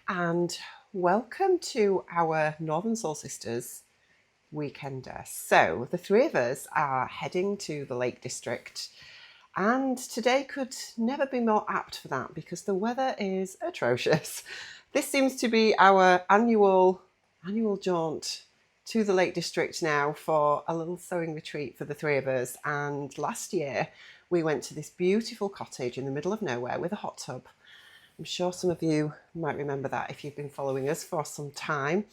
and welcome to our Northern Soul Sisters weekender. So the three of us are heading to the Lake District, and today could never be more apt for that because the weather is atrocious. This seems to be our annual jaunt to the Lake District now for a little sewing retreat for the three of us. And last year we went to this beautiful cottage in the middle of nowhere with a hot tub. I'm sure some of you might remember that if you've been following us for some time.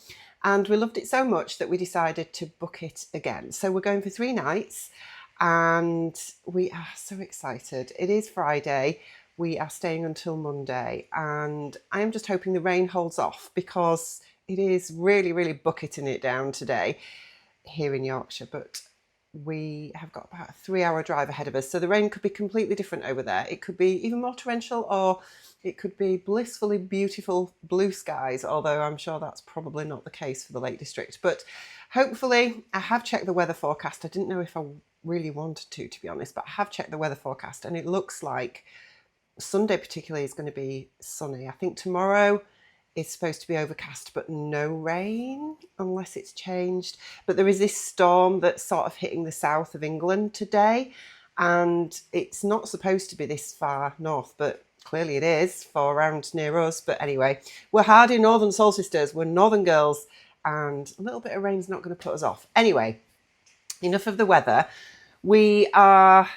And we loved it so much that we decided to book it again. So we're going for 3 nights and we are so excited. It is Friday. We are staying until Monday, and I am just hoping the rain holds off because it is really bucketing it down today here in Yorkshire. But we have got about a 3-hour drive ahead of us, so the rain could be completely different over there. It could be even more torrential, or it could be blissfully beautiful blue skies, although I'm sure that's probably not the case for the Lake District. But hopefully, I have checked the weather forecast. I didn't know if I really wanted to be honest, but I have checked the weather forecast, and it looks like Sunday particularly is going to be sunny. I think tomorrow is supposed to be overcast but no rain unless it's changed. But there is this storm that's sort of hitting the south of England today, and it's not supposed to be this far north, but clearly it is for around near us. But anyway, we're hardy Northern Soul Sisters, we're Northern girls, and a little bit of rain's not going to put us off. Anyway, enough of the weather. We are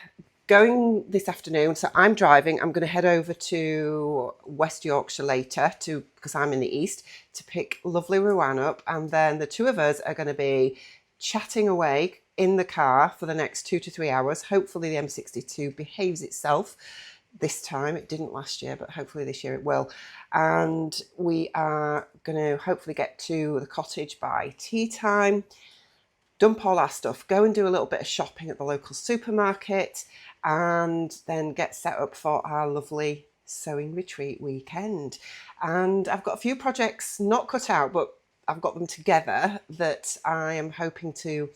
going this afternoon, so I'm driving. I'm going to head over to West Yorkshire later because I'm in the east, to pick lovely Ruan up, and then the two of us are going to be chatting away in the car for the next 2 to 3 hours. Hopefully the M62 behaves itself this time. It didn't last year, but hopefully this year it will. And we are going to hopefully get to the cottage by tea time, dump all our stuff, go and do a little bit of shopping at the local supermarket, and then get set up for our lovely sewing retreat weekend. And I've got a few projects not cut out, but I've got them together that I am hoping to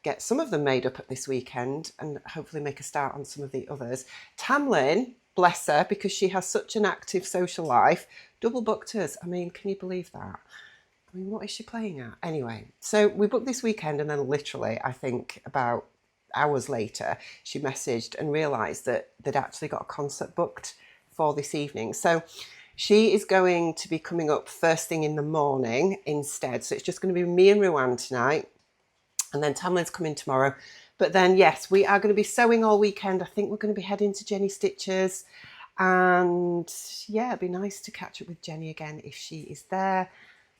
get some of them made up at this weekend and hopefully make a start on some of the others. Tamlyn, bless her, because she has such an active social life, double booked us. I mean, can you believe that? I mean, what is she playing at? Anyway, so we booked this weekend, and then literally, I think about hours later, she messaged and realised that they'd actually got a concert booked for this evening. So she is going to be coming up first thing in the morning instead. So it's just going to be me and Ruan tonight, and then Tamlin's coming tomorrow. But then, yes, we are going to be sewing all weekend. I think we're going to be heading to Jenny Stitches. And yeah, it'd be nice to catch up with Jenny again if she is there.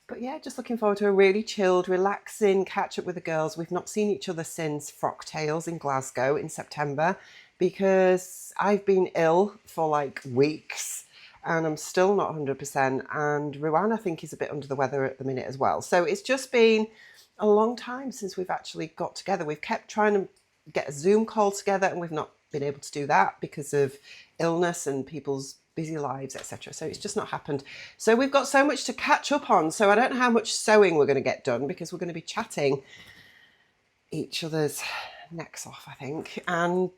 But yeah, just looking forward to a really chilled, relaxing catch up with the girls. We've not seen each other since Frock Tales in Glasgow in September because I've been ill for like weeks and I'm still not 100%. And Ruan, I think, is a bit under the weather at the minute as well. So it's just been a long time since we've actually got together. We've kept trying to get a Zoom call together and we've not been able to do that because of illness and people's busy lives, etc. So it's just not happened. So we've got so much to catch up on. So I don't know how much sewing we're going to get done because we're going to be chatting each other's necks off, I think. And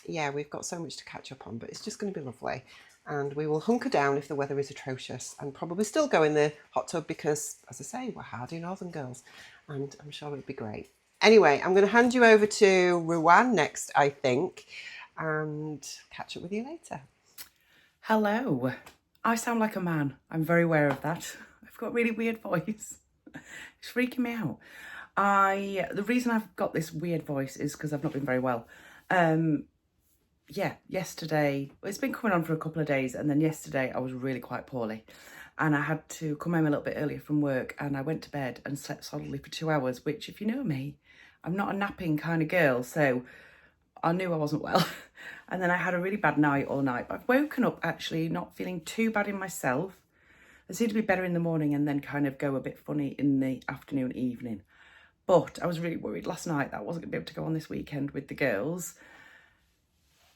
yeah, we've got so much to catch up on, but it's just going to be lovely. And we will hunker down if the weather is atrocious and probably still go in the hot tub because, as I say, we're hardy Northern girls and I'm sure it'll be great. Anyway, I'm going to hand you over to Ruan next, I think, and catch up with you later. Hello. I sound like a man. I'm very aware of that. I've got a really weird voice. It's freaking me out. The reason I've got this weird voice is because I've not been very well. Yesterday, it's been coming on for a couple of days, and then yesterday I was really quite poorly. And I had to come home a little bit earlier from work, and I went to bed and slept solidly for 2 hours, which, if you know me, I'm not a napping kind of girl, so I knew I wasn't well. And then I had a really bad night all night. But I've woken up actually not feeling too bad in myself. I seem to be better in the morning and then kind of go a bit funny in the afternoon, evening. But I was really worried last night that I wasn't going to be able to go on this weekend with the girls.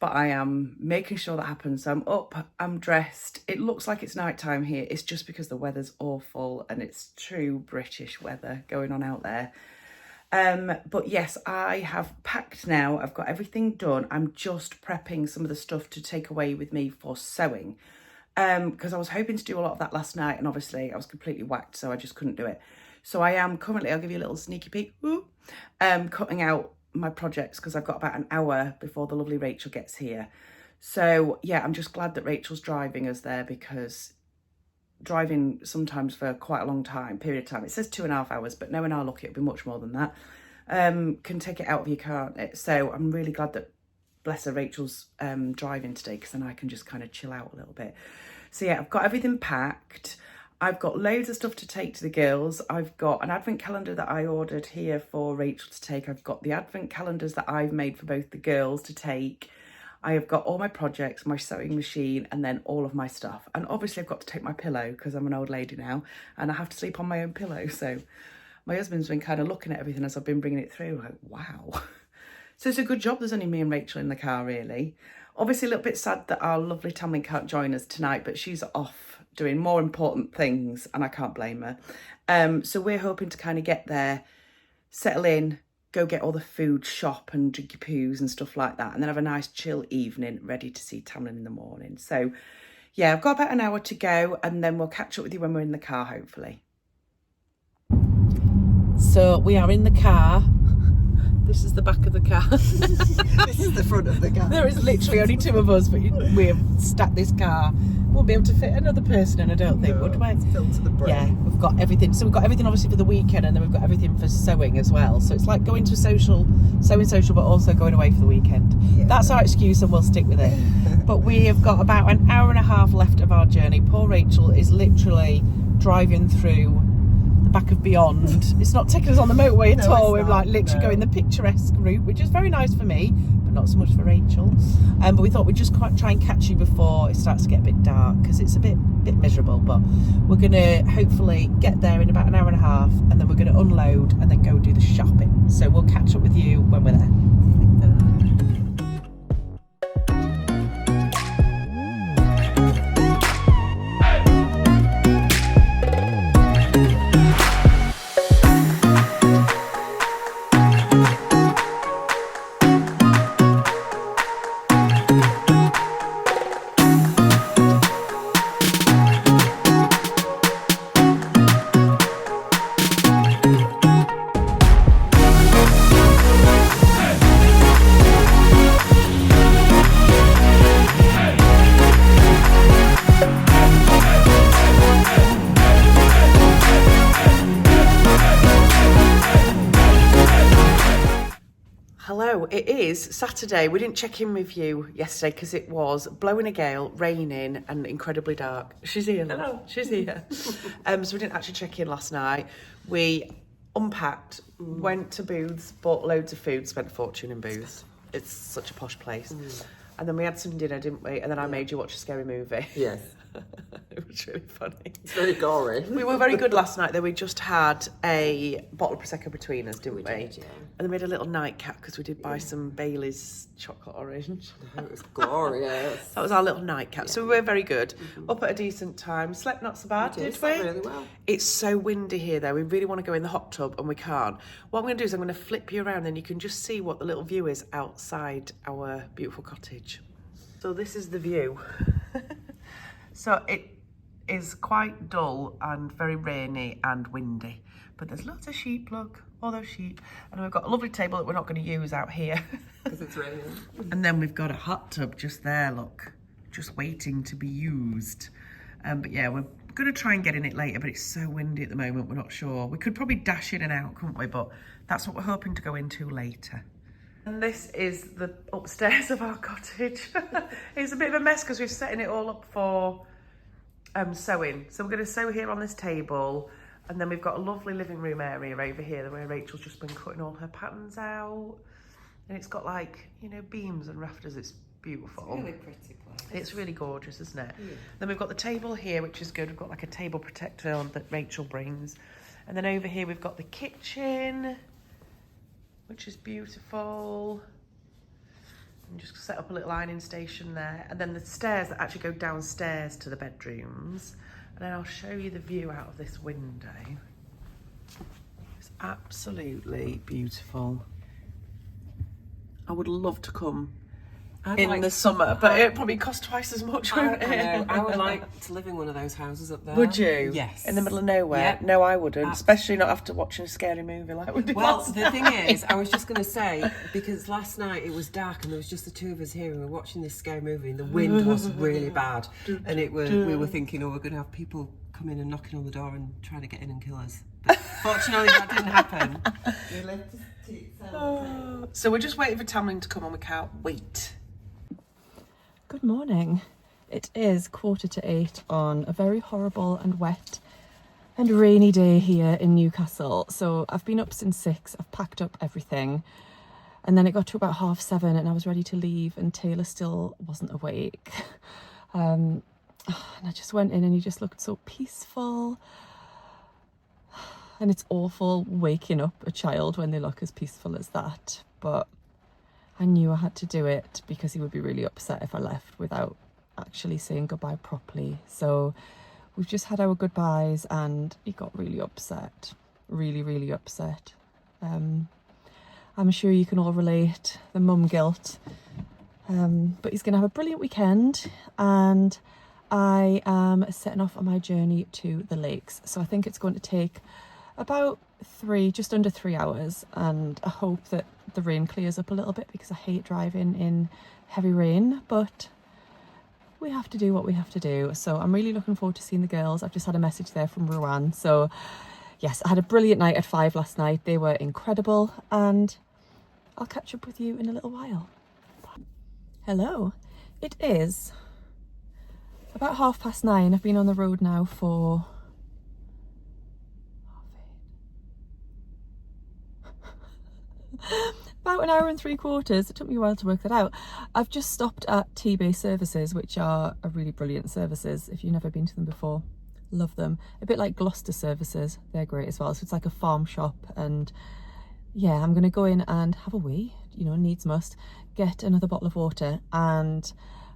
But I am making sure that happens. So I'm up, I'm dressed. It looks like it's night time here. It's just because the weather's awful and it's true British weather going on out there. But yes, I have packed now. I've got everything done. I'm just prepping some of the stuff to take away with me for sewing. because I was hoping to do a lot of that last night, and obviously I was completely whacked, so I just couldn't do it. So I am currently, I'll give you a little sneaky peek, cutting out my projects because I've got about an hour before the lovely Rachel gets here. So yeah, I'm just glad that Rachel's driving us there, because driving sometimes for quite a long period of time, it says 2.5 hours, but knowing our luck, it'll be much more than that, can take it out of you, can't it? So I'm really glad that, bless her, Rachel's driving today, because then I can just kind of chill out a little bit. So yeah, I've got everything packed. I've got loads of stuff to take to the girls. I've got an advent calendar that I ordered here for Rachel to take. I've got the advent calendars that I've made for both the girls to take. I have got all my projects, my sewing machine, and then all of my stuff. And obviously I've got to take my pillow because I'm an old lady now and I have to sleep on my own pillow. So my husband's been kind of looking at everything as I've been bringing it through. Like, wow. So it's a good job there's only me and Rachel in the car, really. Obviously a little bit sad that our lovely Tamlin can't join us tonight, but she's off doing more important things and I can't blame her. So we're hoping to kind of get there, settle in, go get all the food, shop and drink your poos and stuff like that, and then have a nice chill evening ready to see Tamlin in the morning. So yeah, I've got about an hour to go and then we'll catch up with you when we're in the car, hopefully. So we are in the car. This is the back of the car. This is the front of the car. There is literally only 2 of us, but we've stacked this car. We'll be able to fit another person in, I don't think, would we? It's filled to the brim. Yeah, we've got everything. So we've got everything obviously for the weekend, and then we've got everything for sewing as well. So it's like going to sewing social, but also going away for the weekend. Yeah. That's our excuse and we'll stick with it. But we have got about an hour and a half left of our journey. Poor Rachel is literally driving through the back of Beyond. It's not taking us on the motorway at all. We're like literally going the picturesque route, which is very nice for me, but not so much for Rachel. But we thought we'd just try and catch you before it starts to get a bit dark, because it's a bit miserable. But we're gonna hopefully get there in about an hour and a half, and then we're gonna unload and then go do the shopping. So we'll catch up with you when we're there. Hello, it is Saturday. We didn't check in with you yesterday because it was blowing a gale, raining and incredibly dark. She's here. Hello. She's here. So we didn't actually check in last night. We unpacked, went to booths, bought loads of food, spent a fortune in booths. It's such a posh place. And then we had some dinner, didn't we? And then I made you watch a scary movie. Yes. It was really funny. It's very gory. We were very good last night though. We just had a bottle of Prosecco between us, didn't we? Did, yeah. And they made a little nightcap because we did buy some Bailey's chocolate orange. It was glorious. That was our little nightcap. Yeah. So we were very good. Up at a decent time. Slept not so bad, did we? Slept really well. It's so windy here though. We really want to go in the hot tub and we can't. What I'm going to do is I'm going to flip you around and you can just see what the little view is outside our beautiful cottage. So this is the view. So it is quite dull and very rainy and windy, but there's lots of sheep, look, all those sheep. And we've got a lovely table that we're not going to use out here. Because it's raining. And then we've got a hot tub just there, look, just waiting to be used. But yeah, we're going to try and get in it later, but it's so windy at the moment, we're not sure. We could probably dash in and out, couldn't we? But that's what we're hoping to go into later. And this is the upstairs of our cottage. It's a bit of a mess because we're setting it all up for sewing. So we're going to sew here on this table, and then we've got a lovely living room area over here where Rachel's just been cutting all her patterns out, and it's got like, you know, beams and rafters. It's beautiful. It's a really pretty place. It's really gorgeous, isn't it? Yeah. Then we've got the table here, which is good. We've got like a table protector on that Rachel brings, and then over here we've got the kitchen, which is beautiful. And just set up a little ironing station there. And then the stairs that actually go downstairs to the bedrooms. And then I'll show you the view out of this window. It's absolutely beautiful. I would love to come in the summer, but it probably cost twice as much, wouldn't it? I know. I would like to live in one of those houses up there. Would you? Yes. In the middle of nowhere? Yep. No, I wouldn't, especially not after watching a scary movie like we did last the thing night. is, I was just going to say, because last night it was dark and there was just the two of us here and we were watching this scary movie and the wind was really bad. And we were thinking, oh, we're going to have people come in and knocking on the door and trying to get in and kill us. But fortunately, that didn't happen. So we're just waiting for Tamlin to come and we can't wait. Good morning. It is 7:45 on a very horrible and wet and rainy day here in Newcastle. So I've been up since 6, I've packed up everything, and then it got to about 7:30 and I was ready to leave and Taylor still wasn't awake. And I just went in and he just looked so peaceful. And it's awful waking up a child when they look as peaceful as that, but I knew I had to do it because he would be really upset if I left without actually saying goodbye properly. So we've just had our goodbyes and he got really upset, really upset. I'm sure you can all relate, the mum guilt. But he's going to have a brilliant weekend and I am setting off on my journey to the lakes. So I think it's going to take about just under 3 hours, and I hope that the rain clears up a little bit because I hate driving in heavy rain, but we have to do what we have to do. So I'm really looking forward to seeing the girls. I've just had a message there from Ruan. So yes, I had a brilliant night at 5 last night. They were incredible, and I'll catch up with you in a little while. Hello, it is about 9:30. I've been on the road now for about an hour and 3/4. It took me a while to work that out. I've just stopped at T-Base Services, which are really brilliant services. If you've never been to them before, love them. A bit like Gloucester Services, they're great as well. So it's like a farm shop, and yeah, I'm gonna go in and have a wee, you know, needs must, get another bottle of water and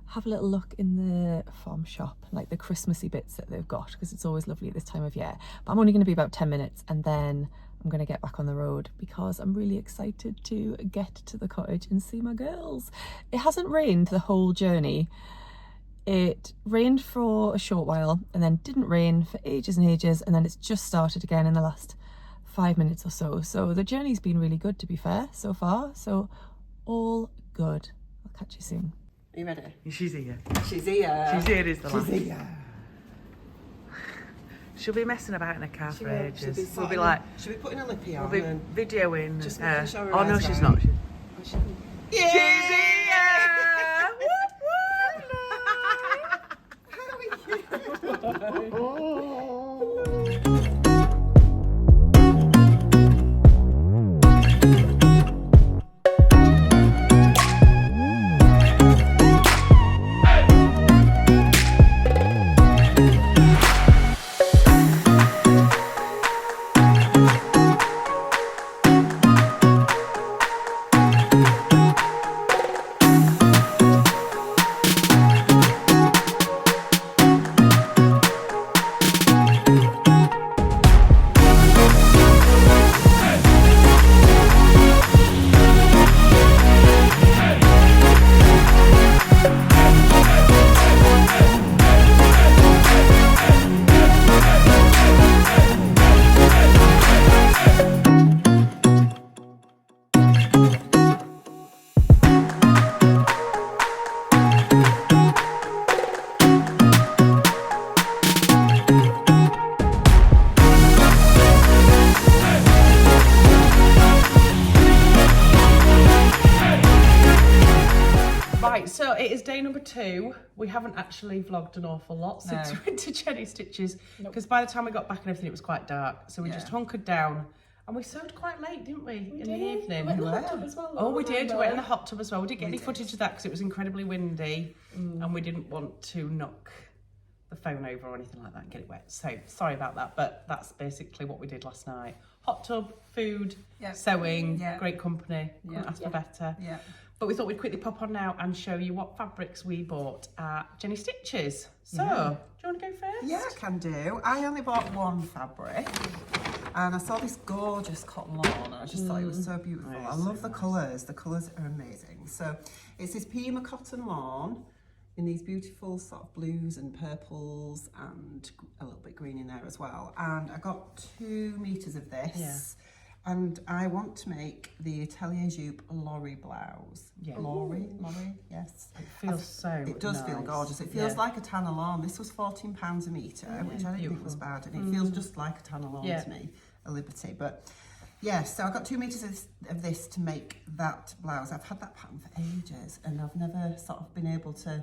have a little look in the farm shop, like the Christmassy bits that they've got, because it's always lovely at this time of year. But I'm only going to be about 10 minutes and then I'm going to get back on the road because I'm really excited to get to the cottage and see my girls. It hasn't rained the whole journey. It rained for a short while and then didn't rain for ages and ages, and then it's just started again in the last 5 minutes or so. So the journey's been really good, to be fair, so far. So all good. I'll catch you soon. Are you ready? She's here. She's here. She's here is the She's line. here. She'll be messing about in a car for ages. We'll be sat like, she'll be putting a lippy on. we'll be and videoing. just making sure her Oh no, eyes she's right. not. Yeah. She's here! Right, so it is day number 2. We haven't actually vlogged an awful lot since we went to Jenny Stitches, because by the time we got back and everything, it was quite dark. So we just hunkered down, and we sewed quite late, didn't we? In the evening. We went in the hot tub as well. Oh, we did. We went in the hot tub as well. We didn't get any footage of that because it was incredibly windy, and we didn't want to knock the phone over or anything like that and get it wet. So sorry about that, but that's basically what we did last night. Hot tub, food, sewing, great company. Couldn't ask for better. Yeah. But we thought we'd quickly pop on now and show you what fabrics we bought at Jenny Stitches. So, do you want to go first? Yeah, I can do. I only bought one fabric, and I saw this gorgeous cotton lawn, and I just thought it was so beautiful. I love the colours. The colours are amazing. So it's this Pima cotton lawn in these beautiful sort of blues and purples and a little bit green in there as well. And I got 2 meters of this. And I want to make the Atelier Jupe Lorry blouse. Lorry, yes. It feels so It does feel gorgeous. It feels like a tanner lawn. This was £14 a metre, which I didn't think was bad. And it feels just like a tanner lawn to me, a Liberty. But yeah, so I got 2 meters of this to make that blouse. I've had that pattern for ages, and I've never sort of been able to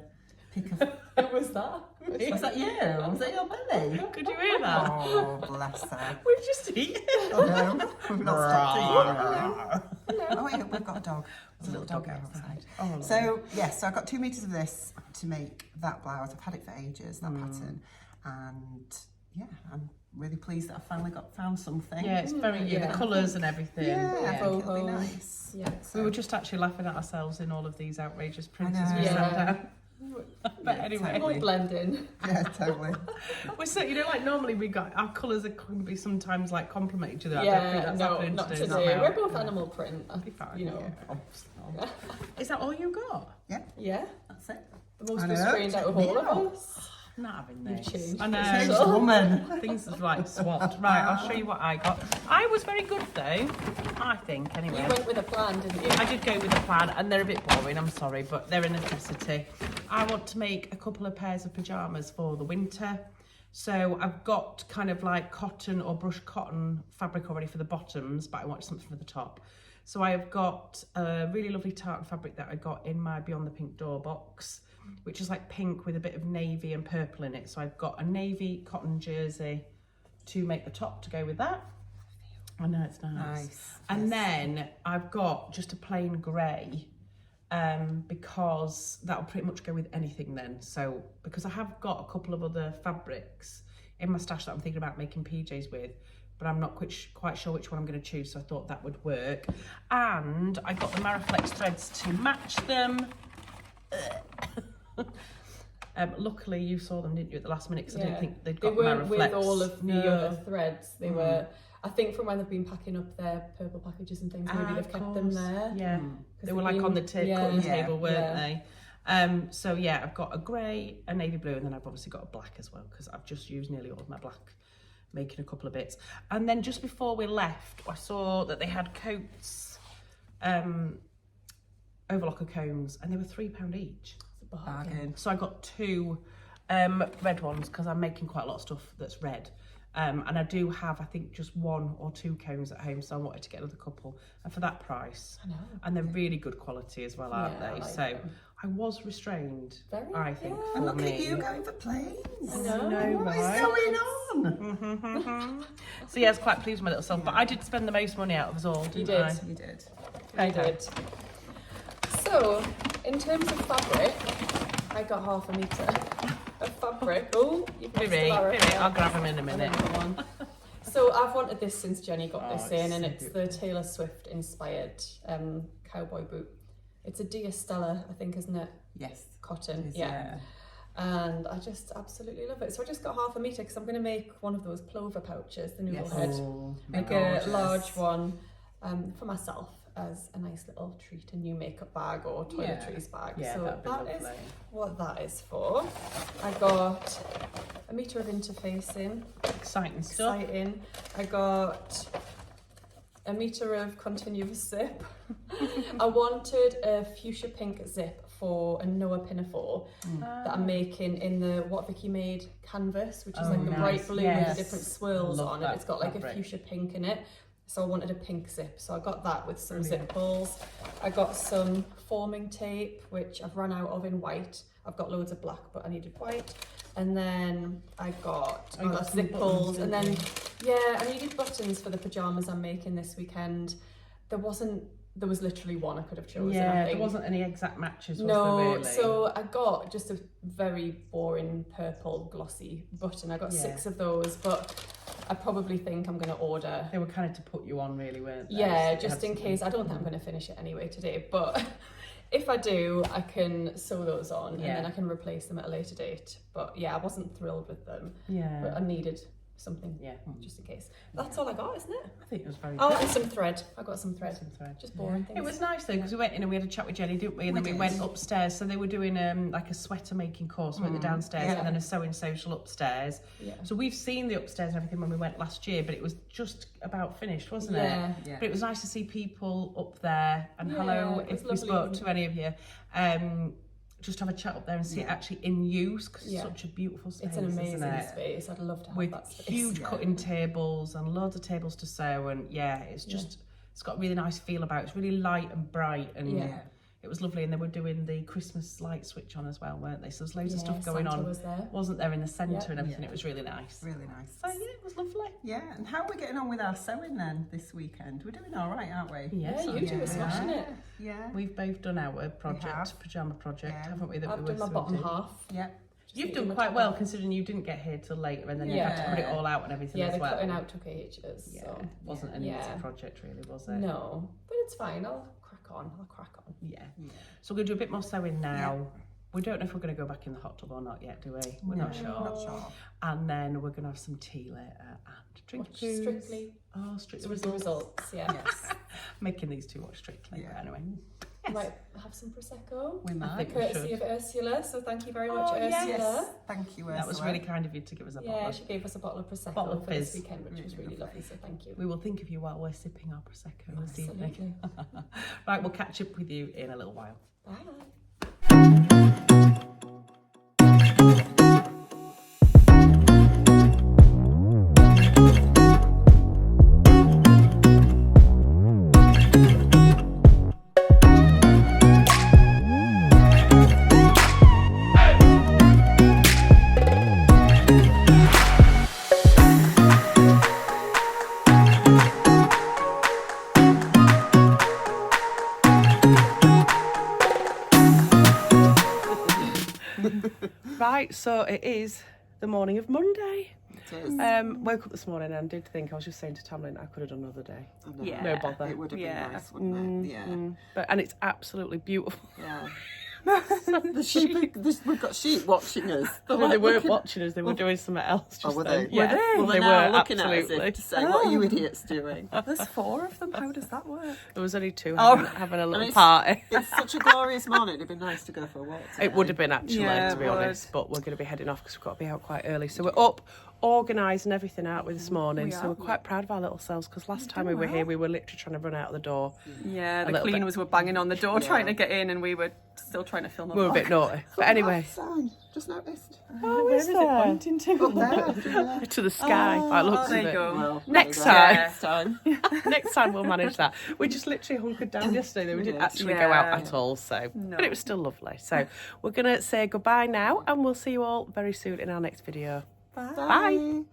pick a... Who was that? Was that you? Was that your belly? Could you hear that? Oh, bless her. We've just eaten. Oh no, we've not stopped eating. Oh wait, we've got a dog. There's a little dog outside. Oh, so yes, so I got 2 meters of this to make that blouse. I've had it for ages, that pattern, and yeah, I'm really pleased that I finally found something. Yeah, it's very the colours and everything. Yeah, I think it'll be nice. Yeah, We were just actually laughing at ourselves in all of these outrageous prints I as know. we sat Yeah. down. But anyway, totally. Might blend in. Yeah, totally. we're so, you know, like normally we got our colours can be sometimes like complement each other. I don't Yeah, think that's no, happening not today. today. We're both animal print. Be fine, You know. yeah. Is that all you got? Yeah. That's it. The most I know, restrained out of check all me of out. us. I'm not having You've this. changed. I know. Changed woman. Things is like swapped. Right, I'll show you what I got. I was very good though, I think, anyway. You went with a plan, didn't you? I did go with a plan, and they're a bit boring, I'm sorry, but they're a necessity. I want to make a couple of pairs of pyjamas for the winter. So I've got kind of like cotton or brushed cotton fabric already for the bottoms, but I wanted something for the top. So I've got a really lovely tartan fabric that I got in my Beyond the Pink Door box, which is like pink with a bit of navy and purple in it. So I've got a navy cotton jersey to make the top to go with that. I know, it's nice. And then I've got just a plain grey, because that'll pretty much go with anything then. So because I have got a couple of other fabrics in my stash that I'm thinking about making PJs with, but I'm not quite sure which one I'm going to choose, so I thought that would work. And I got the Mariflex threads to match them. Luckily you saw them, didn't you, at the last minute, because I didn't think they'd got They weren't Mariflex. with all of the other threads. They were, I think, from when they've been packing up their purple packages and things, maybe they've kept them there. Yeah, they were like on the cutting table, weren't they? So yeah, I've got a grey, a navy blue, and then I've obviously got a black as well, because I've just used nearly all of my black making a couple of bits. And then just before we left, I saw that they had coats, overlocker combs, and they were £3 each. Bargain. So I got 2 red ones, because I'm making quite a lot of stuff that's red. And I do have, I think, just 1 or 2 combs at home, so I wanted to get another couple. And for that price, I know. and they're really good quality as well, aren't Yeah, I they? like so them. I was restrained, Very, I think, yeah. for And look me. at you going for planes. I know. What is going on? So yeah, I was quite pleased with my little self, but I did spend the most money out of us all, didn't You did. I? You did. I did. So, in terms of fabric, I got half a metre of fabric. Oh, you've missed Piri, the barrack. Piri, I'll grab them in a minute. Another one. So I've wanted this since Jenny got this in, and so it's the Taylor Swift inspired cowboy boot. It's a Dia Stella, I think, isn't it? Yes. Cotton, It is, yeah. And I just absolutely love it. So I just got half a metre, because I'm going to make one of those plover pouches, the noodle head. Oh, Make a large one for myself as a nice little treat, a new makeup bag or toiletries bag. Yeah, so that'd be that is lovely. what that is for. I got a metre of interfacing. Exciting stuff. Exciting. I got a metre of continuous zip. I wanted a fuchsia pink zip for a Noah pinafore that I'm making in the What Vicky Made canvas, which is like the nice. bright blue Yes. with the different swirls Love on it. that It's got like fabric. a fuchsia pink in it. So I wanted a pink zip. So I got that with some zip pulls. I got some forming tape, which I've run out of in white. I've got loads of black, but I needed white. And then I got got some zip pulls. buttons, And didn't then, I needed buttons for the pyjamas I'm making this weekend. There was literally one I could have chosen. I Yeah, think. there wasn't any exact matches, was No, there really? so I got just a very boring purple glossy button. I got 6 of those, but I probably think I'm going to order. They were kind of to put you on, really, weren't they? Yeah, So you just had in to- case. I don't think I'm going to finish it anyway today, but if I do, I can sew those on and then I can replace them at a later date. But yeah, I wasn't thrilled with them, Yeah. but I needed something, Yeah. just in case. That's all I got, isn't it? I think it was very Oh, good. and some thread. I got some thread. Thread. Just boring things. It was nice though because we went in and we had a chat with Jenny, didn't we? And then we went upstairs. So they were doing like a sweater making course. We went downstairs and then a sewing social upstairs. Yeah. So we've seen the upstairs and everything when we went last year, but it was just about finished, wasn't Yeah. it? But it was nice to see people up there. And hello, it was if we spoke lovely. to any of you. Just have a chat up there and see it actually in use because it's such a beautiful space. It's an amazing isn't it? space. I'd love to have With that space. huge cutting tables and loads of tables to sew, and it's just it's got a really nice feel about it. It's really light and bright, and it was lovely. And they were doing the Christmas light switch on as well, weren't they? So there's loads of stuff going Santa on. was there. Wasn't there in the centre and everything? It was really nice. Really nice. So it was lovely. Yeah, and how are we getting on with our sewing then this weekend? We're doing all right, aren't we? Yeah, you two were smashing it. Yeah. We've both done our project, pyjama project, haven't we? That I've we done my bottom half. Yeah. You've done quite well considering you didn't get here till later, and then you had to put it all out and everything Yeah, as the well. cutting out took ages. Yeah, So. wasn't an easy project really, was it? No, but it's fine. I'll crack on. Yeah. So we're going to do a bit more sewing now. We don't know if we're going to go back in the hot tub or not yet, do we? We're not sure. Not sure. And then we're going to have some tea later and drink Watch booze. Strictly. Oh, Strictly Results. Yeah. Yes. Making these two watch Strictly. Yeah. But anyway. Might have some prosecco. We might. think we Courtesy should. of Ursula. So thank you very much, Ursula. Yes. Thank you, Ursula. That was really kind of you to give us a bottle. Yeah, she gave us a bottle of prosecco Bottle of for this fizz. weekend, which was really lovely. So thank you. We will think of you while we're sipping our prosecco this evening. Absolutely. Right, we'll catch up with you in a little while. Bye. Right, so it is the morning of Monday. It is. Woke up this morning and did think, I was just saying to Tamlin, I could have done another day. Yeah. No bother. It would have been nice, wouldn't it? Yeah. And it's absolutely beautiful. Yeah. The sheep, we've got sheep watching us. They're Well, they like weren't looking- watching us, they were doing something else. Oh, Just were then. they? Yeah, Well, they they're now were looking absolutely. at us to say, what are you idiots doing? There's 4 of them. How does that work? There was only 2 Oh. having a And little it's- party. It's such a glorious morning. It'd be nice to go for a walk today. It would have been actually, Yeah, to be it would. honest, but we're going to be heading off because we've got to be out quite early. So we're up, organising everything out with this morning. So we're quite proud of our little selves because last time we were here, we were literally trying to run out of the door. Yeah, the little bit. cleaners were banging on the door trying to get in, and we were still trying to film. We were a bit naughty. But anyway. Sign. Just noticed. Oh, Where is it pointing to? Up there. To the sky, by the looks there of you it. go. Well, Next there you go. time. Next time. Next time we'll manage that. We just literally hunkered down yesterday, though. We didn't actually go out at all, so but it was still lovely. So we're gonna say goodbye now, and we'll see you all very soon in our next video. Bye. Bye.